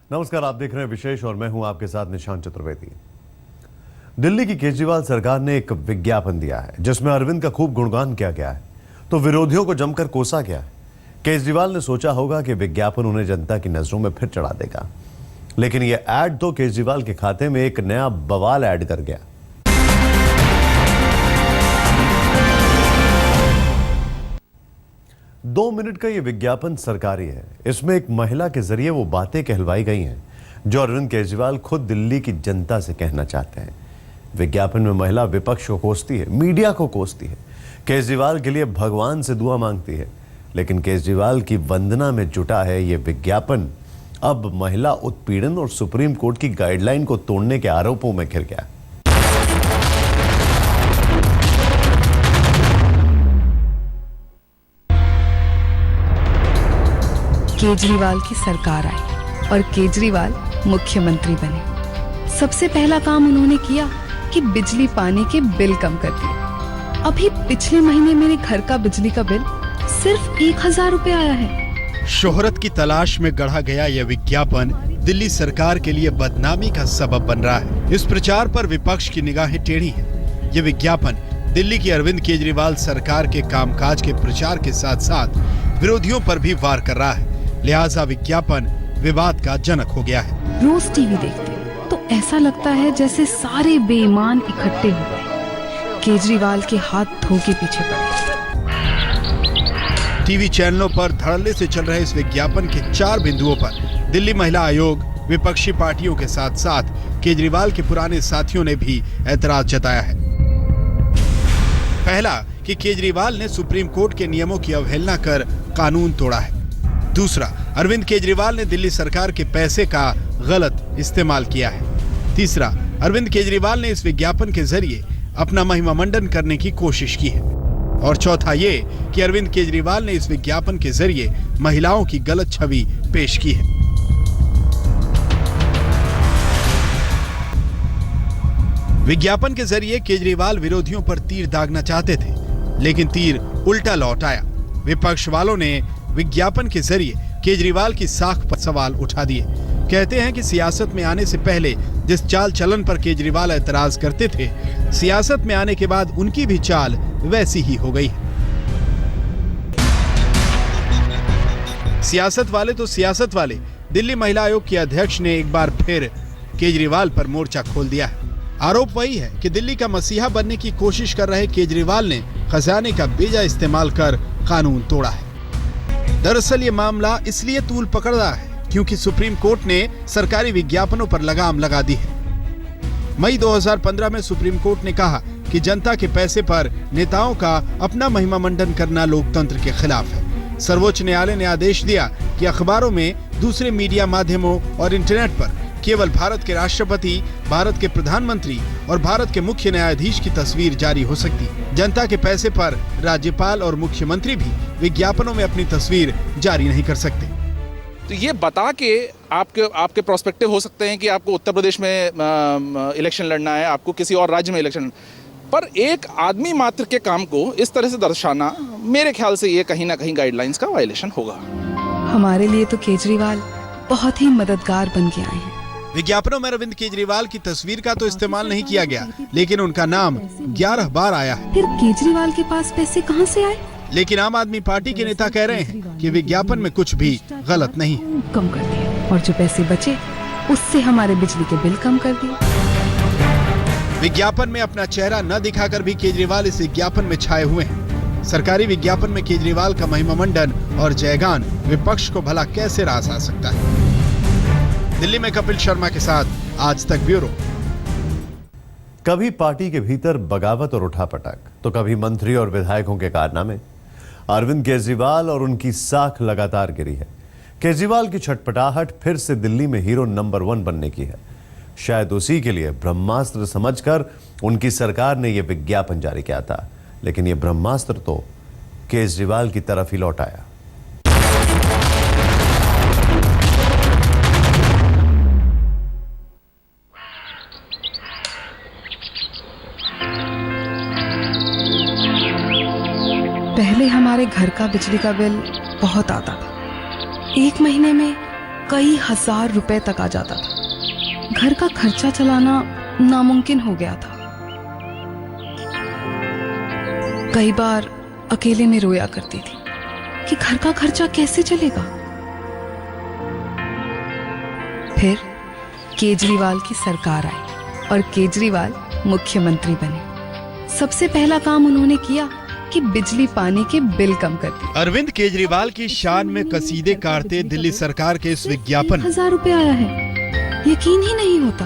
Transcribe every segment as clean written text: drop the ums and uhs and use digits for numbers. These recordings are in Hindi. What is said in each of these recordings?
नमस्कार, आप देख रहे हैं विशेष और मैं हूं आपके साथ निशांत चतुर्वेदी। दिल्ली की केजरीवाल सरकार ने एक विज्ञापन दिया है जिसमें अरविंद का खूब गुणगान किया गया है, तो विरोधियों को जमकर कोसा गया है। केजरीवाल ने सोचा होगा कि विज्ञापन उन्हें जनता की नजरों में फिर चढ़ा देगा, लेकिन यह ऐड तो केजरीवाल के खाते में एक नया बवाल ऐड कर गया। दो मिनट का यह विज्ञापन सरकारी है। इसमें एक महिला के जरिए वो बातें कहलवाई गई हैं जो अरविंद केजरीवाल खुद दिल्ली की जनता से कहना चाहते हैं। विज्ञापन में महिला विपक्ष को कोसती है, मीडिया को कोसती है, केजरीवाल के लिए भगवान से दुआ मांगती है, लेकिन केजरीवाल की वंदना में जुटा है यह विज्ञापन अब महिला उत्पीड़न और सुप्रीम कोर्ट की गाइडलाइन को तोड़ने के आरोपों में घिर गया। केजरीवाल की सरकार आई और केजरीवाल मुख्यमंत्री बने। सबसे पहला काम उन्होंने किया कि बिजली पानी के बिल कम कर दिए। अभी पिछले महीने मेरे घर का बिजली का बिल सिर्फ 1000 रुपए आया है। शोहरत की तलाश में गढ़ा गया यह विज्ञापन दिल्ली सरकार के लिए बदनामी का सबब बन रहा है। इस प्रचार पर विपक्ष की निगाहें टेढ़ी हैं। यह विज्ञापन दिल्ली की अरविंद केजरीवाल सरकार के कामकाज के प्रचार के साथ साथ विरोधियों पर भी वार कर रहा है, लिहाजा विज्ञापन विवाद का जनक हो गया है। रोज टीवी देखते हैं तो ऐसा लगता है जैसे सारे बेईमान इकट्ठे हो गए, केजरीवाल के हाथ धो के पीछे पड़े। टीवी चैनलों पर धड़ल्ले से चल रहे इस विज्ञापन के 4 बिंदुओं पर दिल्ली महिला आयोग, विपक्षी पार्टियों के साथ साथ केजरीवाल के पुराने साथियों ने भी ऐतराज जताया है। पहला कि केजरीवाल ने सुप्रीम कोर्ट के नियमों की अवहेलना कर कानून तोड़ा है। दूसरा, अरविंद केजरीवाल ने दिल्ली सरकार के पैसे का गलत इस्तेमाल किया है। तीसरा, अरविंद केजरीवाल ने इस विज्ञापन के जरिए अपना महिमा मंडन करने की कोशिश की है। और चौथा ये कि अरविंद केजरीवाल ने इस विज्ञापन के जरिए महिलाओं की गलत छवि पेश की है। विज्ञापन के जरिए केजरीवाल विरोधियों पर तीर दागना चाहते थे, लेकिन तीर उल्टा लौट आया। विपक्ष वालों ने विज्ञापन के जरिए केजरीवाल की साख पर सवाल उठा दिए। कहते हैं कि सियासत में आने से पहले जिस चाल चलन पर केजरीवाल ऐतराज करते थे, सियासत में आने के बाद उनकी भी चाल वैसी ही हो गई है। सियासत वाले तो सियासत वाले, दिल्ली महिला आयोग के अध्यक्ष ने एक बार फिर केजरीवाल पर मोर्चा खोल दिया है। आरोप वही है कि दिल्ली का मसीहा बनने की कोशिश कर रहे केजरीवाल ने खजाने का बेजा इस्तेमाल कर कानून तोड़ा है। दरअसल ये मामला इसलिए तूल पकड़ रहा है क्योंकि सुप्रीम कोर्ट ने सरकारी विज्ञापनों पर लगाम लगा दी है। मई 2015 में सुप्रीम कोर्ट ने कहा कि जनता के पैसे पर नेताओं का अपना महिमा मंडन करना लोकतंत्र के खिलाफ है। सर्वोच्च न्यायालय ने आदेश दिया कि अखबारों में, दूसरे मीडिया माध्यमों और इंटरनेट पर केवल भारत के राष्ट्रपति, भारत के प्रधानमंत्री और भारत के मुख्य न्यायाधीश की तस्वीर जारी हो सकती। जनता के पैसे पर राज्यपाल और मुख्यमंत्री भी विज्ञापनों में अपनी तस्वीर जारी नहीं कर सकते। तो ये बता के आपके प्रोस्पेक्टिव हो सकते हैं कि आपको उत्तर प्रदेश में इलेक्शन लड़ना है, आपको किसी और राज्य में इलेक्शन, पर एक आदमी मात्र के काम को इस तरह से दर्शाना, मेरे ख्याल से ये कहीं ना कहीं गाइडलाइंस का वायलेशन होगा। हमारे लिए तो केजरीवाल बहुत ही मददगार बन के आए हैं। विज्ञापनों में अरविंद केजरीवाल की तस्वीर का तो इस्तेमाल नहीं किया गया, लेकिन उनका नाम 11 बार आया है। फिर केजरीवाल के पास पैसे कहां से आए? लेकिन आम आदमी पार्टी के नेता कह रहे हैं कि विज्ञापन में कुछ भी गलत नहीं है। कम कर दिए और जो पैसे बचे उससे हमारे बिजली के बिल कम कर दिए। विज्ञापन में अपना चेहरा न दिखाकर भी केजरीवाल इस विज्ञापन में छाए हुए हैं। सरकारी विज्ञापन में केजरीवाल का महिमा मंडन और जयगान विपक्ष को भला कैसे रास आ सकता है। दिल्ली में कपिल शर्मा के साथ आज तक ब्यूरो। कभी पार्टी के भीतर बगावत और उठापटक, तो कभी मंत्री और विधायकों के कारनामे। अरविंद केजरीवाल और उनकी साख लगातार गिरी है। केजरीवाल की छटपटाहट फिर से दिल्ली में हीरो नंबर 1 बनने की है। शायद उसी के लिए ब्रह्मास्त्र समझकर उनकी सरकार ने यह विज्ञापन जारी किया था, लेकिन यह ब्रह्मास्त्र तो केजरीवाल की तरफ ही लौट आया। पहले हमारे घर का बिजली का बिल बहुत आता था। एक महीने में कई हजार रुपए तक आ जाता था। घर का खर्चा चलाना नामुमकिन हो गया था। कई बार अकेले में रोया करती थी कि घर का खर्चा कैसे चलेगा। फिर केजरीवाल की सरकार आई और केजरीवाल मुख्यमंत्री बने। सबसे पहला काम उन्होंने किया कि बिजली पानी के बिल कम कर दिए। अरविंद केजरीवाल की शान में कसीदे काटते दिल्ली सरकार के इस विज्ञापन 1000 रुपए आया है, यकीन ही नहीं होता।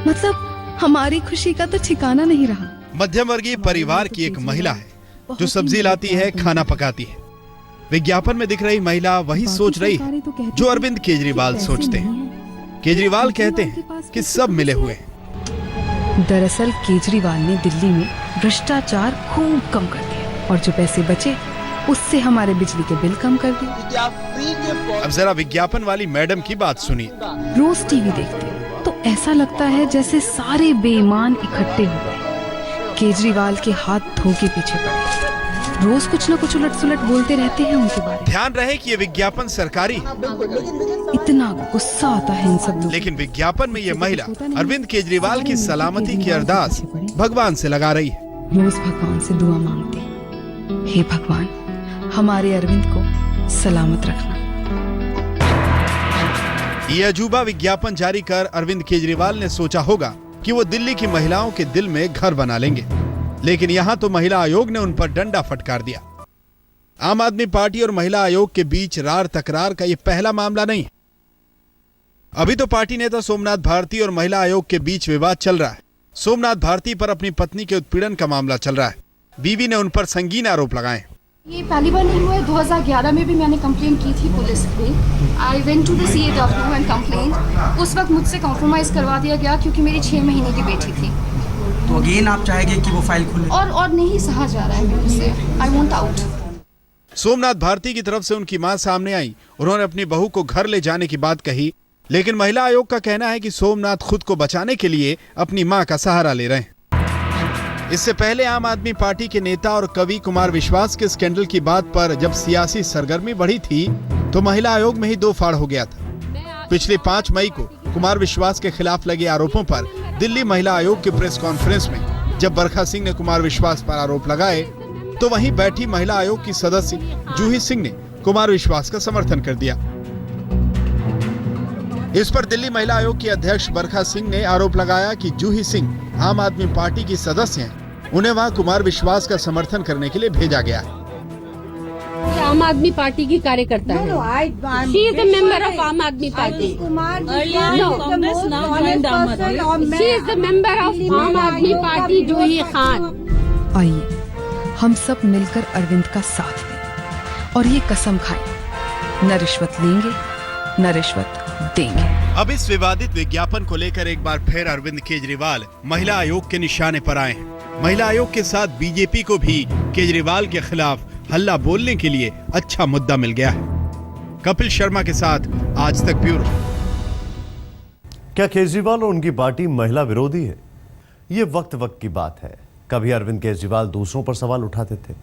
मतलब हमारी खुशी का तो ठिकाना नहीं रहा। मध्यम वर्गीय परिवार की एक महिला है जो सब्जी लाती है, खाना पकाती है। विज्ञापन में दिख रही महिला वही सोच रही है जो अरविंद केजरीवाल सोचते हैं। केजरीवाल कहते हैं कि सब मिले हुए हैं। दरअसल केजरीवाल ने दिल्ली में भ्रष्टाचार खूब कम कर दिया और जो पैसे बचे उससे हमारे बिजली के बिल कम कर दिए। अब जरा विज्ञापन वाली मैडम की बात सुनिए। रोज टीवी देखते हैं तो ऐसा लगता है जैसे सारे बेईमान इकट्ठे हो गए, केजरीवाल के हाथ धो के पीछे पड़े। रोज कुछ न कुछ उलट सुलट बोलते रहते हैं उनके बारे में। ध्यान रहे कि ये विज्ञापन सरकारी है। इतना गुस्सा आता है इन सब लोगों। लेकिन विज्ञापन में ये महिला अरविंद केजरीवाल की सलामती की अरदास भगवान से लगा रही है। रोज भगवान से दुआ मांगते हैं, हे भगवान हमारे अरविंद को सलामत रखना। ये अजूबा विज्ञापन जारी कर अरविंद केजरीवाल ने सोचा होगा कि वो दिल्ली की महिलाओं के दिल में घर बना लेंगे, लेकिन यहाँ तो महिला आयोग ने उन पर डंडा फटकार दिया। आम आदमी पार्टी और महिला आयोग के बीच रार तकरार का ये पहला मामला नहीं है। अभी तो पार्टी नेता सोमनाथ भारती और महिला आयोग के बीच विवाद चल रहा है। सोमनाथ भारती पर अपनी पत्नी के उत्पीड़न का मामला चल रहा है। बीवी ने उन पर संगीन आरोप लगाए। ये पहली बार नहीं हुआ है, 2011 में भी मैंने कंप्लेंट की थी पुलिस पे। I went to the CAW and complaint. उस वक्त मुझसे कॉम्प्रोमाइज करवा दिया गया क्योंकि मेरी 6 महीने की बेटी थी। तो अगेन आप चाहेंगे कि वो फाइल खुले? और नहीं सहा जा रहा है मेरे से। I want out. Somnath Bharti की तरफ से उनकी मां सामने आई। उन्होंने अपनी बहू को घर ले जाने की बात कही, लेकिन महिला आयोग का कहना है कि सोमनाथ खुद को बचाने के लिए अपनी मां का सहारा ले रहे हैं। इससे पहले आम आदमी पार्टी के नेता और कवि कुमार विश्वास के स्कैंडल की बात पर जब सियासी सरगर्मी बढ़ी थी तो महिला आयोग में ही दो फाड़ हो गया था। पिछले 5 मई को कुमार विश्वास के खिलाफ लगे आरोपों पर दिल्ली महिला आयोग की प्रेस कॉन्फ्रेंस में जब बरखा सिंह ने कुमार विश्वास पर आरोप लगाए तो वहीं बैठी महिला आयोग की सदस्य जूही सिंह ने कुमार विश्वास का समर्थन कर दिया। इस पर दिल्ली महिला आयोग की अध्यक्ष बरखा सिंह ने आरोप लगाया कि जूही सिंह आम आदमी पार्टी की सदस्य हैं, उन्हें वहां कुमार विश्वास का समर्थन करने के लिए भेजा गया है। आम आदमी पार्टी की कार्यकर्ता है। She is a member of आम आदमी party. She is a member of आम आदमी पार्टी जूही खान। आइए हम सब मिलकर अरविंद का साथ दें और ये कसम खाएं, न रिश्वत लेंगे न रिश्वत देंगे। अब इस विवादित विज्ञापन को लेकर एक बार फिर अरविंद केजरीवाल महिला आयोग के निशाने पर आए हैं। महिला आयोग के साथ बीजेपी को भी केजरीवाल के खिलाफ हल्ला बोलने के लिए अच्छा मुद्दा मिल गया है। कपिल शर्मा के साथ आज तक ब्यूरो। क्या केजरीवाल और उनकी पार्टी महिला विरोधी है? ये वक्त वक्त की बात है। कभी अरविंद केजरीवाल दूसरों पर सवाल उठाते थे,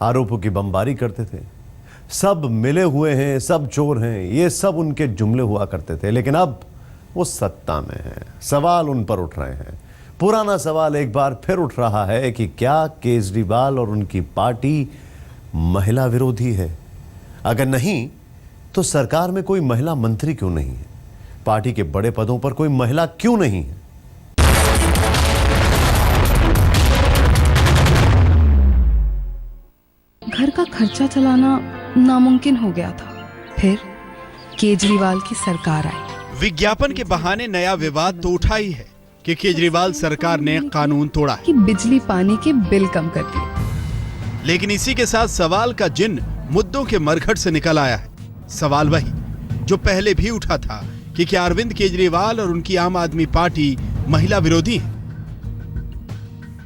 आरोपों की बमबारी करते थे, सब मिले हुए हैं, सब चोर हैं, ये सब उनके जुमले हुआ करते थे। लेकिन अब वो सत्ता में है, सवाल उन पर उठ रहे हैं। पुराना सवाल एक बार फिर उठ रहा है कि क्या केजरीवाल और उनकी पार्टी महिला विरोधी है? अगर नहीं तो सरकार में कोई महिला मंत्री क्यों नहीं है? पार्टी के बड़े पदों पर कोई महिला क्यों नहीं है? घर का खर्चा चलाना नामुमकिन हो गया था। फिर केजरीवाल की सरकार आई। विज्ञापन के बहाने नया विवाद तो उठा ही है कि केजरीवाल सरकार ने कानून तोड़ा है कि बिजली पानी के बिल कम कर दिए। लेकिन इसी के साथ सवाल का जिन मुद्दों के मरघट से निकल आया है। सवाल वही जो पहले भी उठा था कि क्या अरविंद केजरीवाल और उनकी आम आदमी पार्टी महिला विरोधी है?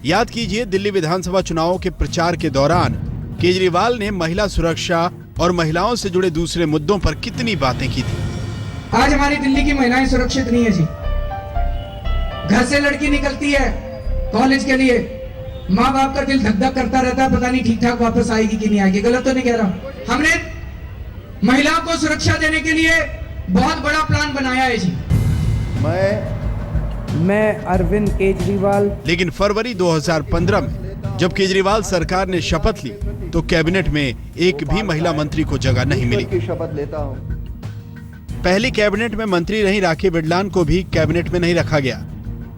याद कीजिए, दिल्ली विधानसभा चुनावों के प्रचार के दौरान केजरीवाल ने महिला सुरक्षा और महिलाओं से जुड़े दूसरे मुद्दों पर कितनी बातें की थी। आज हमारी दिल्ली की महिलाएं सुरक्षित नहीं है जी। घर से लड़की निकलती है कॉलेज के लिए, माँ बाप का दिल धक धक करता रहता है, पता नहीं ठीक ठाक वापस आएगी कि नहीं आएगी। गलत तो नहीं कह रहा। हमने महिलाओं को सुरक्षा देने के लिए बहुत बड़ा प्लान बनाया है जी। मैं अरविंद केजरीवाल। लेकिन फरवरी 2015 में जब केजरीवाल सरकार ने शपथ ली तो कैबिनेट में एक भी महिला मंत्री को जगह नहीं मिली। शपथ लेता हूँ। पहली कैबिनेट में मंत्री रही राखी बिडलान को भी कैबिनेट में नहीं रखा गया।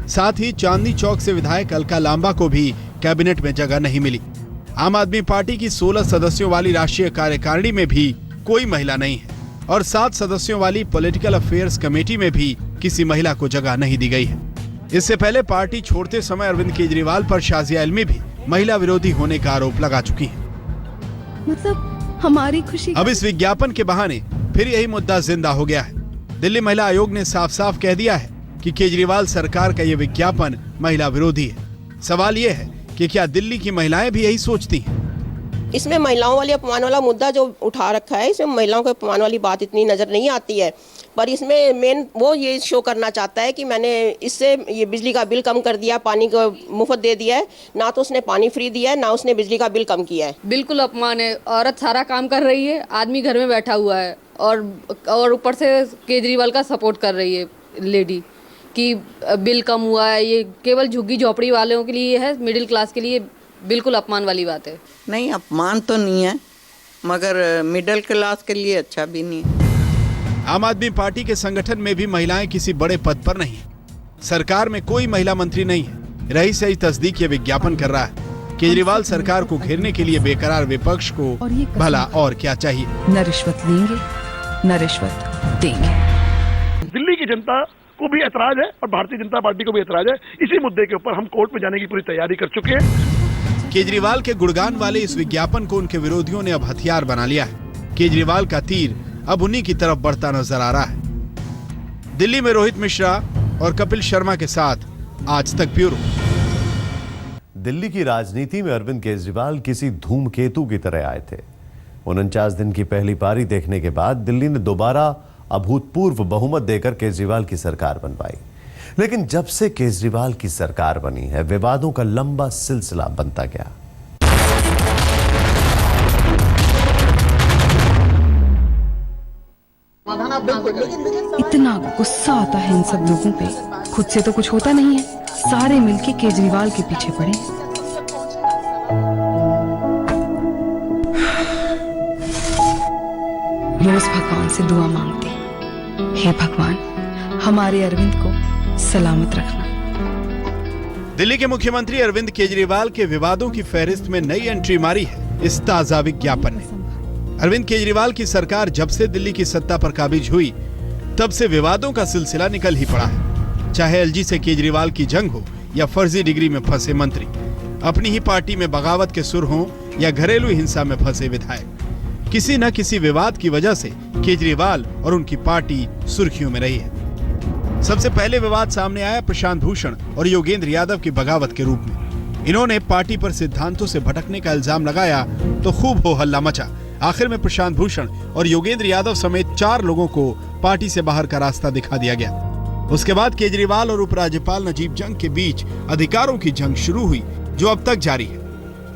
साथ ही चांदनी चौक से विधायक अलका लांबा को भी कैबिनेट में जगह नहीं मिली। आम आदमी पार्टी की 16 सदस्यों वाली राष्ट्रीय कार्यकारिणी में भी कोई महिला नहीं है और 7 सदस्यों वाली पॉलिटिकल अफेयर्स कमेटी में भी किसी महिला को जगह नहीं दी गई है। इससे पहले पार्टी छोड़ते समय अरविंद केजरीवाल पर शाजिया इल्मी भी महिला विरोधी होने का आरोप लगा चुकी है। मतलब हमारी खुशी। अब इस विज्ञापन के बहाने फिर यही मुद्दा जिंदा हो गया है। दिल्ली महिला आयोग ने साफ साफ कह दिया है कि केजरीवाल सरकार का ये विज्ञापन महिला विरोधी है। सवाल ये है कि क्या दिल्ली की महिलाएं भी यही सोचती हैं? इसमें महिलाओं वाली अपमान वाला मुद्दा जो उठा रखा है, इसमें महिलाओं के अपमान वाली बात इतनी नजर नहीं आती है, पर इसमें मेन वो ये शो करना चाहता है कि मैंने इससे ये बिजली का बिल कम कर दिया, पानी को मुफ्त दे दिया है। ना तो उसने पानी फ्री दिया है, ना उसने बिजली का बिल कम किया है। बिल्कुल अपमान है। औरत सारा काम कर रही है, आदमी घर में बैठा हुआ है और ऊपर से केजरीवाल का सपोर्ट कर रही है लेडी कि बिल कम हुआ है। ये केवल झुग्गी झोपड़ी वालों के लिए है, मिडिल क्लास के लिए बिल्कुल अपमान वाली बात है। नहीं, अपमान तो नहीं है, मगर मिडिल क्लास के लिए अच्छा भी नहीं है। आम आदमी पार्टी के संगठन में भी महिलाएं किसी बड़े पद पर नहीं है। सरकार में कोई महिला मंत्री नहीं है। रही सही तस्दीक ये विज्ञापन कर रहा है। केजरीवाल सरकार को घेरने के लिए बेकरार विपक्ष को भला और क्या चाहिए। न रिश्वत लेंगे न रिश्वत देंगे। दिल्ली की जनता को भी ऐतराज है और भारतीय जनता पार्टी को भी ऐतराज है। इसी मुद्दे के ऊपर हम कोर्ट में जाने की पूरी तैयारी कर चुके हैं। केजरीवाल के गुणगान वाले इस विज्ञापन को उनके विरोधियों ने अब हथियार बना लिया है। केजरीवाल का तीर अब उन्हीं की तरफ बढ़ता नजर आ रहा है। दिल्ली में रोहित मिश्रा और कपिल शर्मा के साथ आज तक ब्यूरो। दिल्ली की राजनीति में अरविंद केजरीवाल किसी धूमकेतु की तरह आए थे। 49 दिन की पहली पारी देखने के बाद दिल्ली ने दोबारा अभूतपूर्व बहुमत देकर केजरीवाल की सरकार बनवाई। लेकिन जब से केजरीवाल की सरकार बनी है, विवादों का लंबा सिलसिला बनता गया। इतना गुस्सा आता है इन सब लोगों पे, खुद से तो कुछ होता नहीं है, सारे मिलके केजरीवाल के पीछे पड़े। रोज भगवान से दुआ मांगते, हे भगवान हमारे अरविंद को सलामत रखना। दिल्ली के मुख्यमंत्री अरविंद केजरीवाल के विवादों की फहरिस्त में नई एंट्री मारी है इस ताजा विज्ञापन ने। अरविंद केजरीवाल की सरकार जब से दिल्ली की सत्ता पर काबिज हुई, तब से विवादों का सिलसिला निकल ही पड़ा है। चाहे एलजी से केजरीवाल की जंग हो या फर्जी डिग्री में फंसे मंत्री, अपनी ही पार्टी में बगावत के सुर हों या घरेलू हिंसा में फंसे विधायक, किसी न किसी विवाद की वजह से केजरीवाल और उनकी पार्टी सुर्खियों में रही है। सबसे पहले विवाद सामने आया प्रशांत भूषण और योगेंद्र यादव की बगावत के रूप में। इन्होंने पार्टी पर सिद्धांतों से भटकने का इल्जाम लगाया तो खूब हो हल्ला मचा। आखिर में प्रशांत भूषण और योगेंद्र यादव समेत 4 लोगों को पार्टी से बाहर का रास्ता दिखा दिया गया। उसके बाद केजरीवाल और उपराज्यपाल नजीब जंग के बीच अधिकारों की जंग शुरू हुई, जो अब तक जारी है।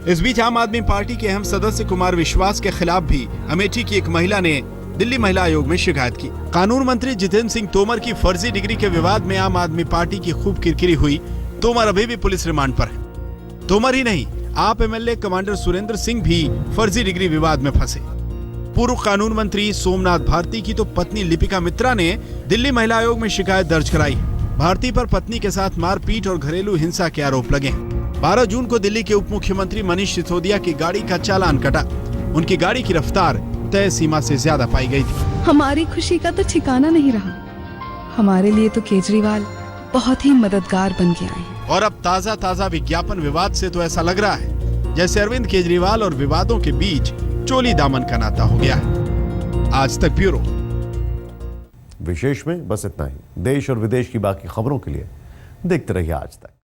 इस बीच आम आदमी पार्टी के अहम सदस्य कुमार विश्वास के खिलाफ भी अमेठी की एक महिला ने दिल्ली महिला आयोग में शिकायत की। कानून मंत्री जितेंद्र सिंह तोमर की फर्जी डिग्री के विवाद में आम आदमी पार्टी की खूब किरकिरी हुई। तोमर अभी भी पुलिस रिमांड पर है। तोमर ही नहीं, आप एमएलए कमांडर सुरेंद्र सिंह भी फर्जी डिग्री विवाद में फंसे। पूर्व कानून मंत्री सोमनाथ भारती की तो पत्नी लिपिका मित्रा ने दिल्ली महिला आयोग में शिकायत दर्ज कराई। भारती पर पत्नी के साथ मारपीट और घरेलू हिंसा के आरोप लगे हैं। 12 जून को दिल्ली के उप मुख्यमंत्री मनीष सिसोदिया की गाड़ी का चालान कटा। उनकी गाड़ी की रफ्तार तय सीमा से ज्यादा पाई गई थी। हमारी खुशी का तो ठिकाना नहीं रहा। हमारे लिए तो केजरीवाल बहुत ही मददगार बन के आए। और अब ताजा विज्ञापन विवाद से तो ऐसा लग रहा है जैसे अरविंद केजरीवाल और विवादों के बीच चोली दामन का नाता हो गया है। आज तक ब्यूरो। विशेष में बस इतना ही। देश और विदेश की बाकी खबरों के लिए देखते रहिए आज तक।